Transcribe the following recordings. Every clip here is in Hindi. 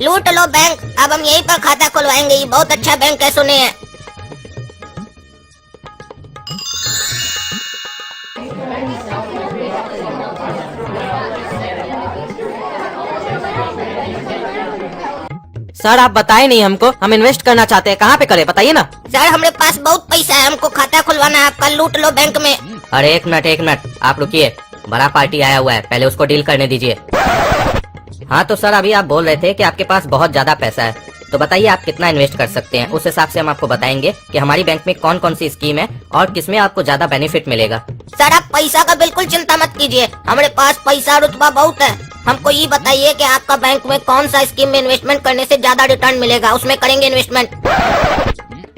लूट लो बैंक। अब हम यहीं पर खाता खुलवाएंगे, ये बहुत अच्छा बैंक है, सुने हैं। सर आप बताए नहीं हमको, हम इन्वेस्ट करना चाहते हैं, कहाँ पे करें बताइए ना। सर हमारे पास बहुत पैसा है, हमको खाता खुलवाना है आपका, लूट लो बैंक में। अरे एक मिनट आप रुकिए, बड़ा पार्टी आया हुआ है, पहले उसको डील करने दीजिए। हाँ तो सर अभी आप बोल रहे थे कि आपके पास बहुत ज्यादा पैसा है, तो बताइए आप कितना इन्वेस्ट कर सकते हैं, उस हिसाब से हम आपको बताएंगे कि हमारी बैंक में कौन कौन सी स्कीम है और किसमें आपको ज्यादा बेनिफिट मिलेगा। सर आप पैसा का बिल्कुल चिंता मत कीजिए, हमारे पास पैसा रुतबा बहुत है। हमको ये बताइए कि आपका बैंक में कौन सा स्कीम में इन्वेस्टमेंट करने से ज्यादा रिटर्न मिलेगा, उसमें करेंगे इन्वेस्टमेंट।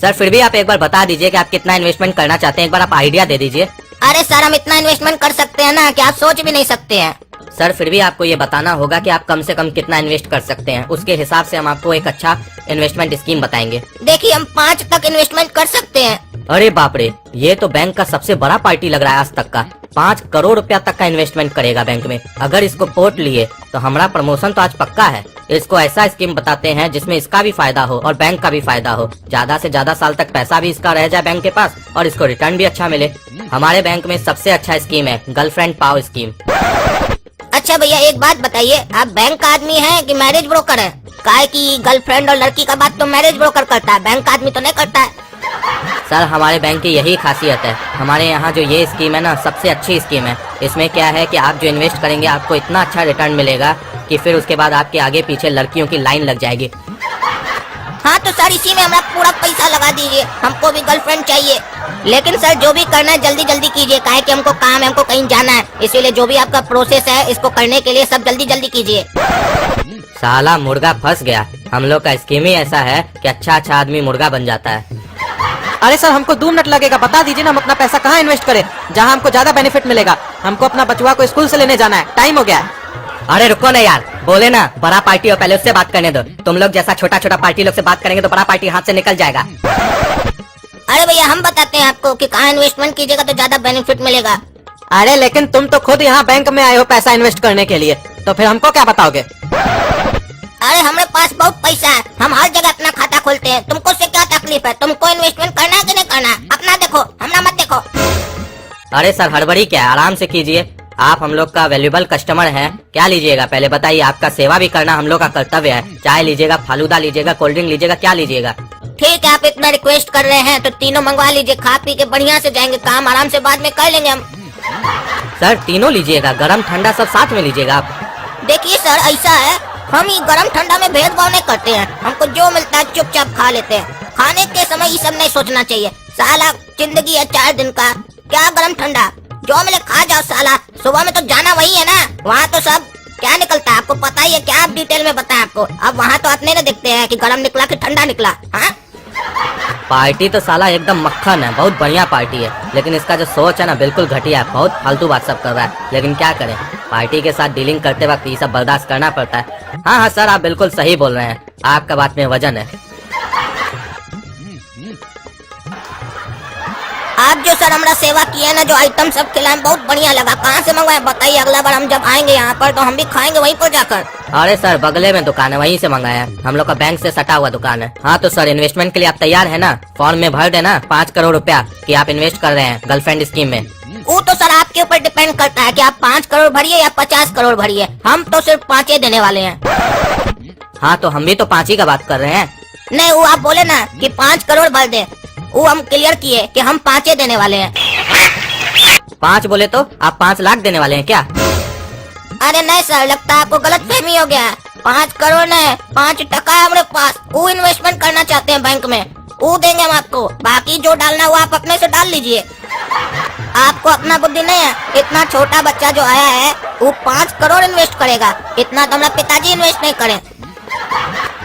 सर फिर भी आप एक बार बता दीजिए कि आप कितना इन्वेस्टमेंट करना चाहते हैं, एक बार आप आइडिया दे दीजिए। अरे सर हम इतना इन्वेस्टमेंट कर सकते हैं ना कि आप सोच भी नहीं सकते हैं। सर फिर भी आपको ये बताना होगा कि आप कम से कम कितना इन्वेस्ट कर सकते हैं, उसके हिसाब से हम आपको एक अच्छा इन्वेस्टमेंट स्कीम बताएंगे। देखिए हम 5 तक इन्वेस्टमेंट कर सकते हैं। अरे बाप रे, ये तो बैंक का सबसे बड़ा पार्टी लग रहा है आज तक का। 5 करोड़ रुपया तक का इन्वेस्टमेंट करेगा बैंक में। अगर इसको पोर्ट लिए तो हमारा प्रमोशन तो आज पक्का है। इसको ऐसा स्कीम बताते हैं जिसमें इसका भी फायदा हो और बैंक का भी फायदा हो, ज्यादा से ज्यादा साल तक पैसा भी इसका रह जाए बैंक के पास और इसको रिटर्न भी अच्छा मिले। हमारे बैंक में सबसे अच्छा स्कीम है गर्लफ्रेंड पाओ स्कीम। अच्छा भैया एक बात बताइए, आप बैंक का आदमी है कि मैरिज ब्रोकर है? काहे कि गर्लफ्रेंड और लड़की का बात तो मैरिज ब्रोकर करता है, बैंक का आदमी तो नहीं करता है। सर हमारे बैंक की यही खासियत है, हमारे यहाँ जो ये स्कीम है ना सबसे अच्छी स्कीम है। इसमें क्या है कि आप जो इन्वेस्ट करेंगे आपको इतना अच्छा रिटर्न मिलेगा कि फिर उसके बाद आपके आगे पीछे लड़कियों की लाइन लग जाएगी। हाँ तो सर इसी में हमारा पूरा पैसा लगा दीजिए, हमको भी गर्लफ्रेंड चाहिए। लेकिन सर जो भी करना है जल्दी जल्दी कीजिए, काहे कि हमको काम है, हमको कहीं जाना है, इसीलिए जो भी आपका प्रोसेस है इसको करने के लिए सब जल्दी जल्दी कीजिए। साला मुर्गा फंस गया, हम लोग का स्कीम ही ऐसा है कि अच्छा आदमी मुर्गा बन जाता है। अरे सर हमको 2 मिनट लगेगा, बता दीजिए ना हम अपना पैसा कहाँ इन्वेस्ट करें जहाँ हमको ज्यादा बेनिफिट मिलेगा। हमको अपना बचवा को स्कूल से लेने जाना है, टाइम हो गया है। अरे रुको ना यार, बोले ना बड़ा पार्टी हो, पहले उससे बात करने दो। तुम लोग जैसा छोटा छोटा पार्टी लोग से बात करेंगे तो बड़ा पार्टी हाथ से निकल जाएगा। अरे भैया हम बताते हैं आपको कि कहाँ इन्वेस्टमेंट कीजिएगा तो ज्यादा बेनिफिट मिलेगा। अरे लेकिन तुम तो खुद यहाँ बैंक में आए हो पैसा इन्वेस्ट करने के लिए, तो फिर हमको क्या बताओगे? अरे हमारे पास बहुत पैसा है, हम हर जगह अपना खाता खोलते हैं, तुमको उससे क्या तकलीफ है? तुमको इन्वेस्टमेंट करना है कि नहीं करना है? अपना देखो, हमारा मत देखो। अरे सर हड़बड़ी क्या है, आराम से कीजिए। आप हम लोग का वैल्यूएबल कस्टमर हैं, क्या लीजिएगा पहले बताइए। आपका सेवा भी करना हम लोग का कर्तव्य है। चाय लीजिएगा, फालूदा लीजिएगा, कोल्ड ड्रिंक लीजिएगा, क्या लीजिएगा? ठीक है आप इतना रिक्वेस्ट कर रहे हैं तो तीनों मंगवा लीजिए, खा पी के बढ़िया से जाएंगे, काम आराम से बाद में कर लेंगे हम। सर तीनों लीजिएगा, गरम ठंडा सब साथ में लीजिएगा आप। देखिए सर ऐसा है, हम ये गरम ठंडा में भेदभाव नहीं करते हैं, हमको जो मिलता है चुपचाप खा लेते हैं। खाने के समय ये सब नहीं सोचना चाहिए, साला जिंदगी है 4 दिन का, क्या गरम ठंडा, जो मिले खा जाओ साला। सुबह में तो जाना वही है ना, वहाँ तो सब क्या निकलता है आपको पता ही है, क्या आप डिटेल में बताएं आपको। अब वहाँ तो आप नहीं ना देखते हैं कि गरम निकला कि ठंडा निकला। हाँ पार्टी तो साला एकदम मक्खन है, बहुत बढ़िया पार्टी है, लेकिन इसका जो सोच है ना बिल्कुल घटिया है, बहुत फालतू बात सब कर रहा है। लेकिन क्या करें, पार्टी के साथ डीलिंग करते वक्त ये सब बर्दाश्त करना पड़ता है। हाँ सर आप बिल्कुल सही बोल रहे हैं, आपका बात में वजन है। आप जो सर हमारा सेवा किए ना, जो आइटम सब खिलाए बहुत बढ़िया लगा। कहाँ से मंगवाए बताइए, अगला बार हम जब आएंगे यहाँ पर तो हम भी खाएंगे वहीं पर जाकर। अरे सर बगले में दुकान है, वहीं से मंगाया है, हम लोग का बैंक से सटा हुआ दुकान है। हाँ तो सर इन्वेस्टमेंट के लिए आप तैयार है ना? फॉर्म में भर देना 5 करोड़ रुपया कि आप इन्वेस्ट कर रहे हैं गर्लफ्रेंड स्कीम में। वो तो सर आपके ऊपर डिपेंड करता है कि आप 5 करोड़ भरिए या 50 करोड़ भरिए, हम तो सिर्फ 5 ही देने वाले हैं। हाँ तो हम भी तो 5 ही का बात कर रहे हैं। नहीं वो आप बोले ना कि 5 करोड़ भर दे, वो हम क्लियर किए कि हम 5 ही देने वाले हैं। 5 बोले तो आप 5 लाख देने वाले हैं क्या? अरे नहीं सर, लगता है आपको गलत फहमी हो गया है। 5 करोड़ नहीं, 5 टका है हमारे पास, वो इन्वेस्टमेंट करना चाहते हैं बैंक में, वो देंगे हम आपको। बाकी जो डालना है वो आप अपने से डाल लीजिए। आपको अपना बुद्धि नहीं है, इतना छोटा बच्चा जो आया है वो 5 करोड़ इन्वेस्ट करेगा, इतना तो हमारा पिताजी इन्वेस्ट नहीं करे।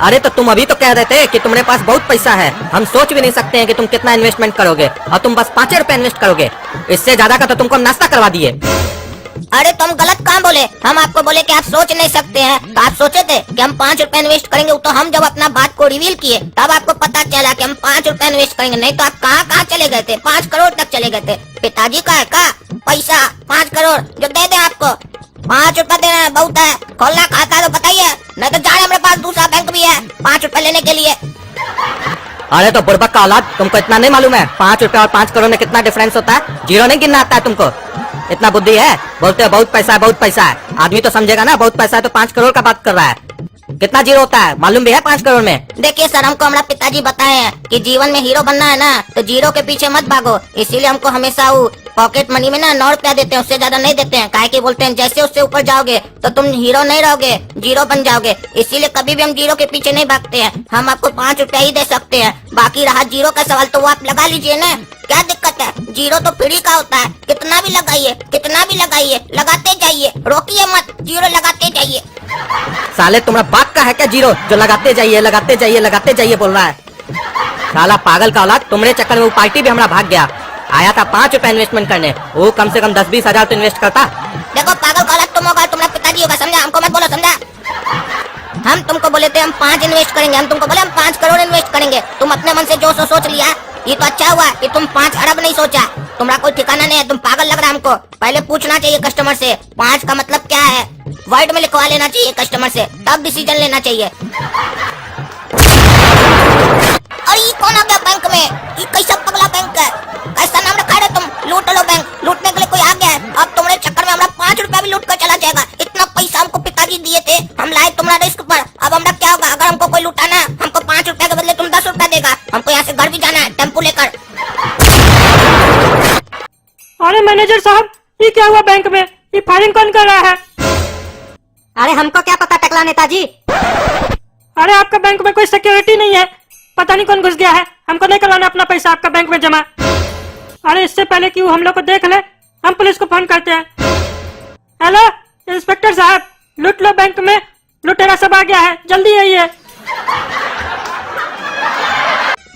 अरे तो तुम अभी तो कह रहे थे कि तुम्हारे पास बहुत पैसा है, हम सोच भी नहीं सकते हैं कि तुम कितना इन्वेस्टमेंट करोगे, और तुम बस 5 रुपए इन्वेस्ट करोगे। इससे ज्यादा का तो तुमको हम नाश्ता करवा दिए। अरे तुम गलत कहाँ बोले, हम आपको बोले कि आप सोच नहीं सकते हैं, तो आप सोचे थे कि हम 5 रुपए इन्वेस्ट करेंगे। तो हम जब अपना बात को रिवील किए तब आपको पता चला कि हम 5 रुपए इन्वेस्ट करेंगे, नहीं तो आप कहाँ कहाँ चले गए थे, 5 करोड़ तक चले गए थे। पिताजी का है का पैसा 5 करोड़ जो दे दे आपको? 5 रुपए देना है, बहुत है। खोलना खाता तो बताइए, नहीं तो जाए हमारे पास दूसरा बैंक अरे तो बुड़बक का औलाद, तुमको इतना नहीं मालूम है 5 रुपए और 5 करोड़ में कितना डिफरेंस होता है? जीरो नहीं गिनना आता है तुमको? इतना बुद्धि है? बोलते हो बहुत पैसा है, बहुत पैसा है। आदमी तो समझेगा ना, बहुत पैसा है तो 5 करोड़ का बात कर रहा है। कितना जीरो होता है मालूम भी है 5 करोड़ में? देखिए सर, हमको हमारा पिताजी बताए हैं कि जीवन में हीरो बनना है ना तो जीरो के पीछे मत भागो। इसीलिए हमको हमेशा वो पॉकेट मनी में ना 9 रुपया देते हैं, उससे ज्यादा नहीं देते हैं। काहे कि बोलते हैं जैसे उससे ऊपर जाओगे तो तुम हीरो नहीं रहोगे, जीरो बन जाओगे। इसीलिए कभी भी हम जीरो के पीछे नहीं भागते हैं। हम आपको 5 रुपया ही दे सकते हैं। बाकी रहा जीरो का सवाल तो वो आप लगा लीजिए ना, क्या दिक्कत है? जीरो तो फ्री का होता है, कितना भी लगाइए, कितना भी लगाइए, लगाते जाइए, रोकिए मत, जीरो लगाते जाइए। साले तुम्हारा बाप का है क्या जीरो जो लगाते जाइए लगाते जाइए लगाते जाइए बोल रहा है? साला पागल का औलाद, तुम्हारे चक्कर में वो पार्टी भी हमारा भाग गया। आया था 5 रुपए इन्वेस्टमेंट करने, वो कम से कम 10-20 हजार तो इन्वेस्ट करता। देखो पागल का औलाद तुम होगा, तुम्हारा पिताजी होगा, समझा? हमको मत बोलो, समझा? हम तुमको बोले थे हम 5 इन्वेस्ट करेंगे, हम तुमको बोले हम 5 करोड़ इन्वेस्ट करेंगे। तुम अपने मन से जो सोच लिया, ये तो अच्छा हुआ कि तुम 5 अरब नहीं सोचा। तुम्हारा कोई ठिकाना नहीं है, तुम पागल लग रहा है हमको। पहले पूछना चाहिए कस्टमर से 5 का मतलब क्या है, वर्ड में लिखवा लेना चाहिए कस्टमर से, तब डिसीजन लेना चाहिए। और ये कौन आ गया बैंक में? ये कैसा पगला बैंक है? कैसा नाम रखा है तुम? लूट लो बैंक, लूटने के लिए कोई आ गया है। अब तुम्हारे चक्कर में हमारा 5 रुपया भी लूट कर चला जाएगा। इतना पैसा हमको पिताजी दिए थे, हम लाए तुम्हारा रिस्क पर। अब हमारा क्या होगा अगर हमको कोई लुटाना? हमको 5 रुपया के बदले तुम 10 रुपया देगा। हमको यहाँ से घर भी जाना है टेम्पो लेकर। अरे मैनेजर साहब, ये क्या हुआ बैंक में? ये फायरिंग कौन कर रहा है? अरे हमको क्या पता टकला नेताजी। अरे आपका बैंक में कोई सिक्योरिटी नहीं है, पता नहीं कौन घुस गया है। हमको नहीं करवाना अपना पैसा आपका बैंक में जमा। अरे इससे पहले कि वो हम लोग को देख ले, हम पुलिस को फोन करते हैं। हेलो इंस्पेक्टर साहब, लूट लो बैंक में, लुटेरा सब आ गया है, जल्दी आइए।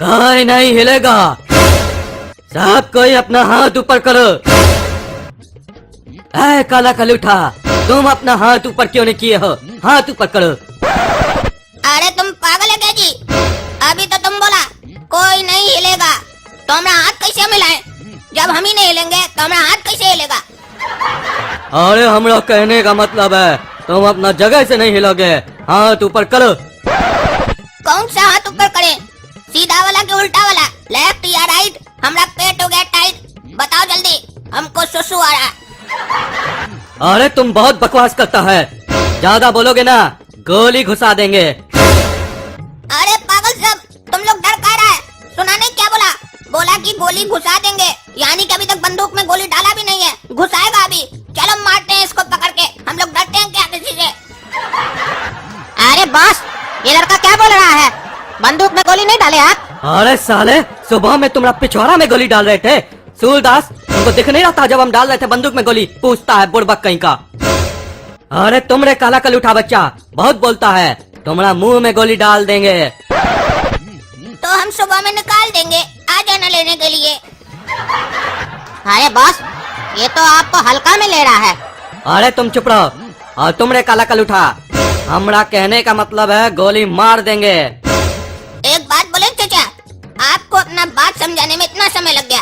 कोई नहीं हिलेगा, सब कोई अपना हाथ ऊपर करो। ऐ काला कलूठा, तुम अपना हाथ ऊपर क्यों नहीं किए हो? हाथ ऊपर करो। अरे तुम पागल है क्या जी? अभी तो तुम बोला कोई नहीं हिलेगा, तो हमारा हाथ कैसे मिलाए? जब हम ही नहीं हिलेंगे तो हमारा हाथ कैसे हिलेगा? अरे हमरा कहने का मतलब है तुम अपना जगह से नहीं हिलोगे, हाथ ऊपर करो। कौन सा हाथ ऊपर करें? सीधा वाला कि उल्टा वाला, लेफ्ट या राइट? हमारा पेट हो गया टाइट, बताओ जल्दी, हमको सुसु आ रहा है। अरे तुम बहुत बकवास करता है, ज्यादा बोलोगे ना गोली घुसा देंगे। अरे पागल सब, तुम लोग डर कह रहा है? सुना नहीं क्या बोला? बोला कि गोली घुसा देंगे, यानी कि अभी तक बंदूक में गोली डाला भी नहीं है, घुसाएगा अभी। चलो मारते हैं इसको पकड़ के, हम लोग डरते हैं क्या किसी से? अरे बॉस, ये लड़का क्या बोल रहा है? बंदूक में गोली नहीं डाले आप? अरे साले, सुबह में तुम्हारा पिछवाड़ा में गोली डाल रहे थे। सूरदास, तुमको दिख नहीं रहा था जब हम डाल रहे थे बंदूक में गोली? पूछता है बुड़बक कहीं का। अरे तुमरे काला कलूठा बच्चा, बहुत बोलता है, तुम्हारा मुंह में गोली डाल देंगे। तो हम सुबह में निकाल देंगे, आ जाना लेने के लिए। अरे बॉस, ये तो आपको हल्का में ले रहा है। अरे तुम चुप रहो। और तुमरे काला कलूठा, हमरा कहने का मतलब है गोली मार देंगे। एक बात बोले चाचा, आपको अपना बात समझाने में इतना समय लग गया,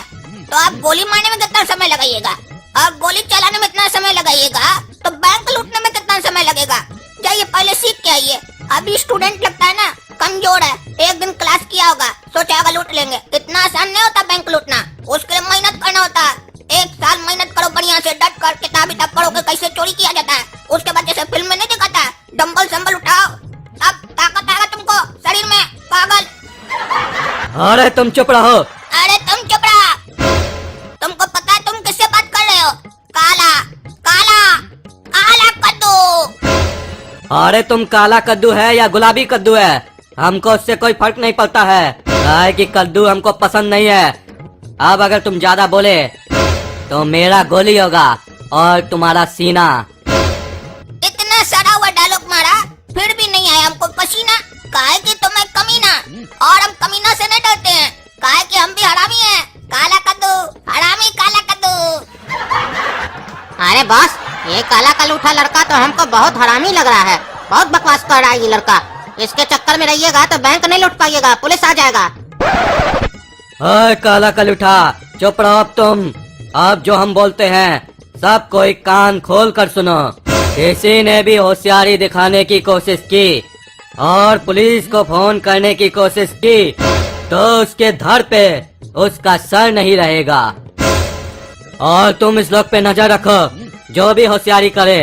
तो आप गोली मारने में कितना समय लगाइएगा? और गोली चलाने में इतना समय लगाइएगा तो बैंक लूटने में कितना समय लगेगा? जाइए पहले सीख के आइए। अभी स्टूडेंट लगता है ना, कमजोर है, एक दिन क्लास किया होगा, सोचा होगा लूट लेंगे। इतना आसान नहीं होता बैंक लूटना, उसके लिए मेहनत करना होता है। 1 साल मेहनत करो बढ़िया से, डट कर किताब पढ़ो कि कैसे चोरी किया जाता है। उसके बाद जैसे फिल्म में नहीं दिखाता है, डम्बल संबल उठाओ, अब ताकत आएगा तुमको शरीर में, पागल। अरे तुम चुप रहो। अरे तुम चुप रहा, तुमको पता है तुम किससे बात कर रहे हो? काला काला काला कद्दू। अरे तुम काला कद्दू है या गुलाबी कद्दू है, हमको उससे कोई फर्क नहीं पड़ता है, काहे कि कद्दू हमको पसंद नहीं है। अब अगर तुम ज्यादा बोले तो मेरा गोली होगा और तुम्हारा सीना। इतना सड़ा हुआ डायलॉग मारा, फिर भी नहीं आया हमको पसीना। काहे कि तुम्हें कमीना, और हम कमीना से नहीं डरते हैं, काहे कि हम भी हरामी हैं। काला कद्दू, हरामी काला कद्दू। अरे बॉस, ये काला कलूठा लड़का तो हमको बहुत हरामी लग रहा है, बहुत बकवास कर रहा है ये लड़का। इसके चक्कर में रहिएगा तो बैंक नहीं लूट पाइएगा, पुलिस आ जाएगा। अरे काला कलूठा, चुप रहो अब तुम। अब जो हम बोलते हैं सब कोई कान खोल कर सुनो। किसी ने भी होशियारी दिखाने की कोशिश की और पुलिस को फोन करने की कोशिश की तो उसके धड़ पे उसका सर नहीं रहेगा। और तुम इस लोग पे नजर रखो, जो भी होशियारी करे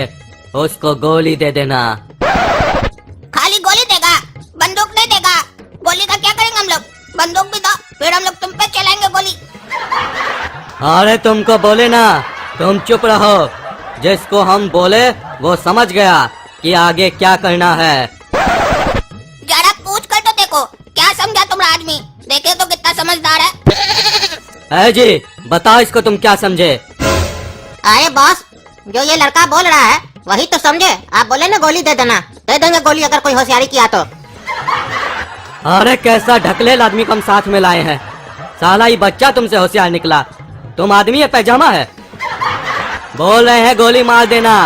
उसको गोली दे देना। खाली गोली देगा, बंदूक नहीं देगा? गोली का क्या करेंगे हम लोग? बंदूक भी दो, फिर हम लोग तुम पे चलाएंगे गोली। अरे तुमको बोले ना, तुम चुप रहो। जिसको हम बोले वो समझ गया कि आगे क्या करना है। जरा पूछ कर तो देखो, क्या समझा तुम्हारा आदमी? देखे तो कितना समझदार है। जी बताओ इसको तुम क्या समझे? अरे बॉस, जो ये लड़का बोल रहा है वही तो समझे। आप बोले ना गोली दे देना, दे देंगे गोली अगर कोई होशियारी किया तो। अरे कैसा ढकलेल आदमी को हम साथ में लाए हैं। साला ये बच्चा तुमसे होशियार निकला। तुम आदमी है पैजामा है? बोल रहे हैं गोली मार देना,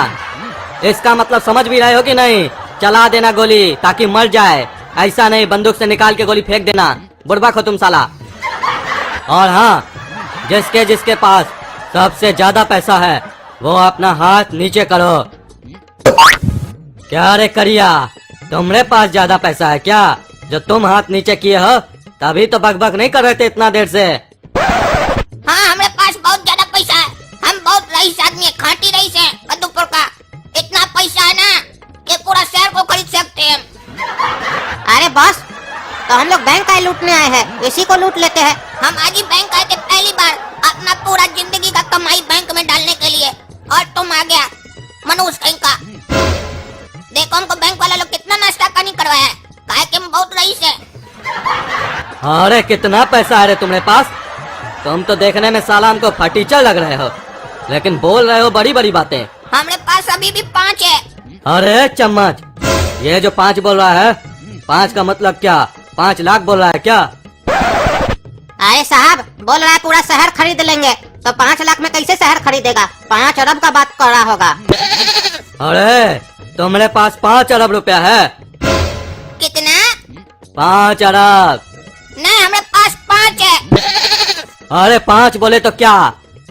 इसका मतलब समझ भी रहे हो कि नहीं? चला देना गोली ताकि मर जाए, ऐसा नहीं बंदूक से निकाल के गोली फेंक देना। बुड़बक हो तुम साला। और हाँ, जिसके जिसके पास सबसे ज्यादा पैसा है वो अपना हाथ नीचे करो। क्या रे करिया, तुम्हारे पास ज्यादा पैसा है क्या? जो तुम हाथ नीचे किए हो तभी तो बकबक नहीं कर रहे थे इतना देर से। हाँ, हमारे पास बहुत ज्यादा पैसा है। हम बहुत रईस आदमी है, खाटी रईस है कद्दूपुर का। इतना पैसा है ना कि पूरा शहर को खरीद सकते हैं। अरे बॉस, तो हम लोग बैंक का ही लूटने आए हैं, इसी को लूट लेते हैं। हम आज ही बैंक आए थे पहली बार, अपना पूरा जिंदगी का कमाई बैंक में डालने के लिए, और तुम आ गया मनोज कहीं का। देखो हमको बैंक वाला लोग कितना नाश्ता पानी करवाया है, काहे कि हम बहुत रईस है। अरे कितना पैसा है रे तुम्हारे पास? तुम तो देखने में साला हमको फटीचर लग रहे हो, लेकिन बोल रहे हो बड़ी बड़ी बातें। हमारे पास अभी भी 5 है। अरे चम्मच, ये जो 5 बोल रहा है, 5 का मतलब क्या? 5 लाख बोल रहा है क्या? अरे साहब, बोल रहा है पूरा शहर खरीद लेंगे, तो 5 लाख में कैसे शहर खरीदेगा? 5 अरब का बात कर रहा होगा। अरे तुम्हारे पास 5 अरब रुपया है? कितना? 5 अरब। नहीं, हमारे पास 5 है। अरे 5 बोले तो क्या?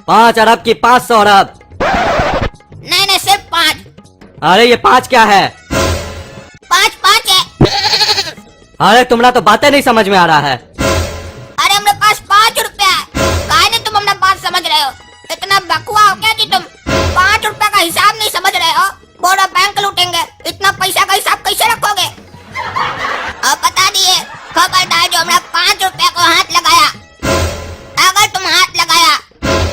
5 अरब की 500 अरब? नहीं नहीं, सिर्फ 5। अरे ये 5 क्या है? 5 है। अरे तुम्हारा तो बातें नहीं समझ में आ रहा है। अरे हमारे पास 5 रुपया है, काहे नहीं तुम हमारा बात समझ रहे हो? इतना बकवा हो क्या जी तुम? 5 रुपया का हिसाब नहीं समझ रहे हो? पूरा बैंक लूटेंगे, इतना पैसा का हिसाब कैसे रखोगे? अब बता दिए, खबरदार जो हमारा 5 रुपया को हाथ लगाया, अगर तुम हाथ लगाया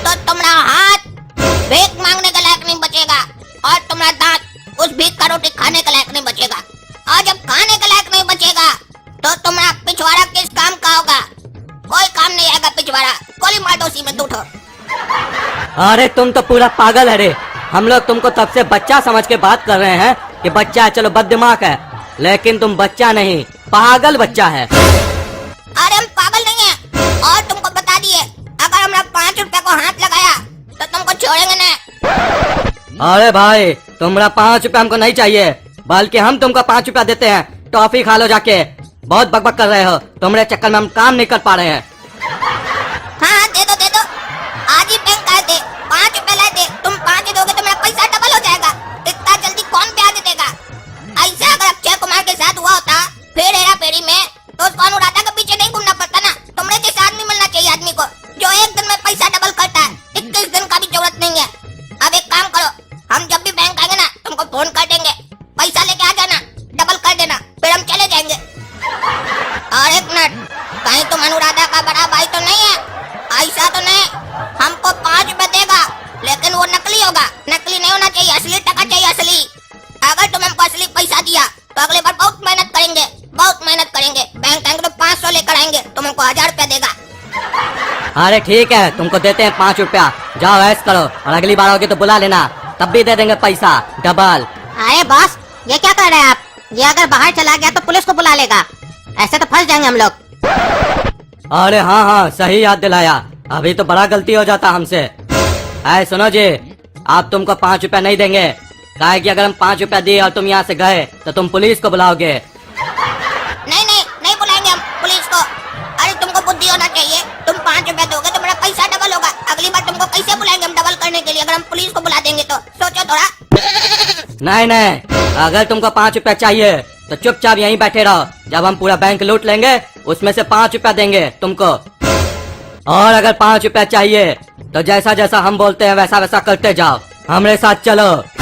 तो तुम्हारा हाथ भीख मांगने के लायक नहीं बचेगा, और तुम्हारा दांत उस भीख का रोटी खाने के लायक नहीं बचेगा। और जब खाने के लायक नहीं बचेगा तो तुम्हारा पिछवाड़ा किस काम का होगा? कोई काम नहीं आएगा पिछवाड़ा। गोली मार दो उसी में, उठो। अरे तुम तो पूरा पागल है रे। हम लोग तुमको तब से बच्चा समझ के बात कर रहे हैं कि बच्चा है, चलो बददिमाग है, लेकिन तुम बच्चा नहीं, पागल बच्चा है। अरे हम पागल नहीं है, और तुमको बता दिए, अगर हमारा 5 रुपया को हाथ लगाया तो तुमको छोड़ेंगे नहीं। अरे भाई, तुम्हारा 5 रुपया हमको नहीं चाहिए, बल्कि हम तुमको 5 रुपया देते हैं, टॉफी खा लो जाके। बहुत बकबक कर रहे हो, तुम्हारे चक्कर में हम काम नहीं कर पा रहे हैं। हाँ, दे दो दे दो, आज ही बैंक आए थे, 5 रुपया लाए थे, तुम 5 दोगे तो मेरा पैसा डबल हो जाएगा। इतना जल्दी कौन ब्याज देगा? ऐसा अगर अक्षय कुमार के साथ हुआ होता फिर हेरा फेरी में, तो उसको अनुराधा के पीछे नहीं घूमना पड़ता ना। तुमने जैसा आदमी मिलना चाहिए आदमी को, जो एक दिन में पैसा डबल करता है। 21 दिन का भी जरूरत नहीं है। अब एक काम करो, हम जब भी बैंक आएंगे ना तुमको फोन कर देंगे, पैसा लेके आ जाना, डबल कर देना, फिर हम चले जाएंगे। और एक मिनट, कहीं तुम अनुराधा का बड़ा भाई तो नहीं है? ऐसा तो नहीं, हमको 5 रुपए देगा, लेकिन वो नकली होगा। नकली नहीं होना चाहिए, असली टका चाहिए, असली। अगर तुम हमको असली पैसा दिया तो अगली बार बहुत मेहनत करेंगे, बहुत मेहनत करेंगे। बैंक आएंगे तो 500 लेकर आएंगे, तुम हमको 1000 रुपया देगा। अरे ठीक है, तुमको देते हैं 5 रुपया, जाओ ऐश करो, और अगली बार आओगे तो बुला लेना, तब भी दे देंगे पैसा डबल। अरे बॉस, ये क्या कर रहे हैं आप? ये अगर बाहर चला गया तो पुलिस को बुला लेगा, ऐसे तो फंस जाएंगे हम लोग। अरे हाँ हाँ, सही याद दिलाया, अभी तो बड़ा गलती हो जाता हमसे। ऐ सुनो जी, आप तुमको 5 रुपया नहीं देंगे, काहे कि अगर हम 5 रुपया दिए और तुम यहाँ से गए तो तुम पुलिस को बुलाओगे। नहीं नहीं, नहीं बुलाएंगे हम पुलिस को। अरे तुमको बुद्धि होना चाहिए, तुम 5 रुपया दोगे तो मेरा पैसा डबल होगा। अगली बार तुमको कैसे बुलाएंगे हम डबल करने के लिए, अगर हम पुलिस को बुला देंगे तो? सोचो थोड़ा। नहीं नहीं, अगर तुमको 5 रुपया चाहिए तो चुपचाप यहीं बैठे रहो, जब हम पूरा बैंक लूट लेंगे उसमें से 5 रुपया देंगे तुमको। और अगर 5 रुपया चाहिए तो जैसा जैसा हम बोलते हैं वैसा वैसा करते जाओ। हमारे साथ चलो।